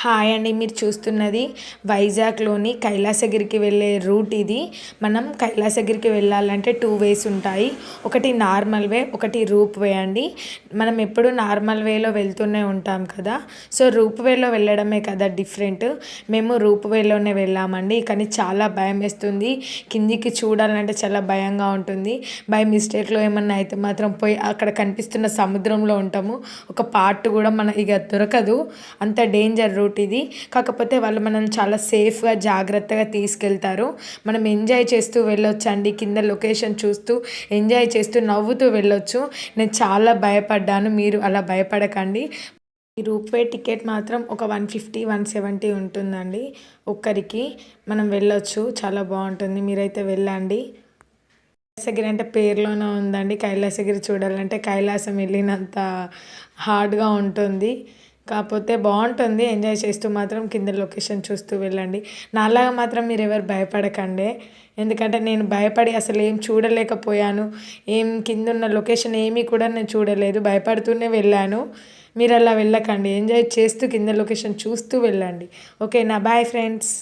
Hi అండి, మీరు చూస్తున్నది వైజాగ్లోని కైలాసగిరికి వెళ్ళే రూట్ ఇది. మనం కైలాసగిరికి వెళ్ళాలంటే 2 వేస్ ఉంటాయి. ఒకటి నార్మల్ వే, ఒకటి రూప్ వే అండి. మనం ఎప్పుడు నార్మల్ వేలో వెళ్తూనే ఉంటాం కదా, సో రూప్ వేలో వెళ్ళడమే కదా డిఫరెంట్. మేము రూప్ వేలోనే వెళ్ళామండి, కానీ చాలా భయం వేస్తుంది. కిందికి చూడాలంటే చాలా భయంగా ఉంటుంది. బై మిస్టేక్లో ఏమన్నా అయితే మాత్రం పోయి అక్కడ కనిపిస్తున్న సముద్రంలో ఉంటాము. ఒక పార్ట్ కూడా మన ఇక దొరకదు, అంత డేంజర్ రూట్ ఇది. కాకపోతే వాళ్ళు మనం చాలా సేఫ్గా జాగ్రత్తగా తీసుకెళ్తారు. మనం ఎంజాయ్ చేస్తూ వెళ్ళొచ్చండి, కింద లొకేషన్ చూస్తూ ఎంజాయ్ చేస్తూ నవ్వుతూ వెళ్ళొచ్చు. నేను చాలా భయపడ్డాను, మీరు అలా భయపడకండి. ఈ రూప్వే టికెట్ మాత్రం ఒక 150 170 ఉంటుందండి ఒక్కరికి. మనం వెళ్ళొచ్చు, చాలా బాగుంటుంది, మీరైతే వెళ్ళండి. కైలాసగిరి అంటే పేరులోనే ఉందండి, కైలాసగిరి చూడాలంటే కైలాసం వెళ్ళినంత హార్డ్గా ఉంటుంది. కాకపోతే బాగుంటుంది, ఎంజాయ్ చేస్తూ మాత్రం కింద లొకేషన్ చూస్తూ వెళ్ళండి. నాలాగా మాత్రం మీరు ఎవరు భయపడకండి, ఎందుకంటే నేను భయపడి అసలు ఏం చూడలేకపోయాను. ఏం కింద ఉన్న లొకేషన్ ఏమీ కూడా నేను చూడలేదు, భయపడుతూనే వెళ్ళాను. మీరు అలా వెళ్ళకండి, ఎంజాయ్ చేస్తూ కింద లొకేషన్ చూస్తూ వెళ్ళండి. ఓకేనా, బాయ్ ఫ్రెండ్స్.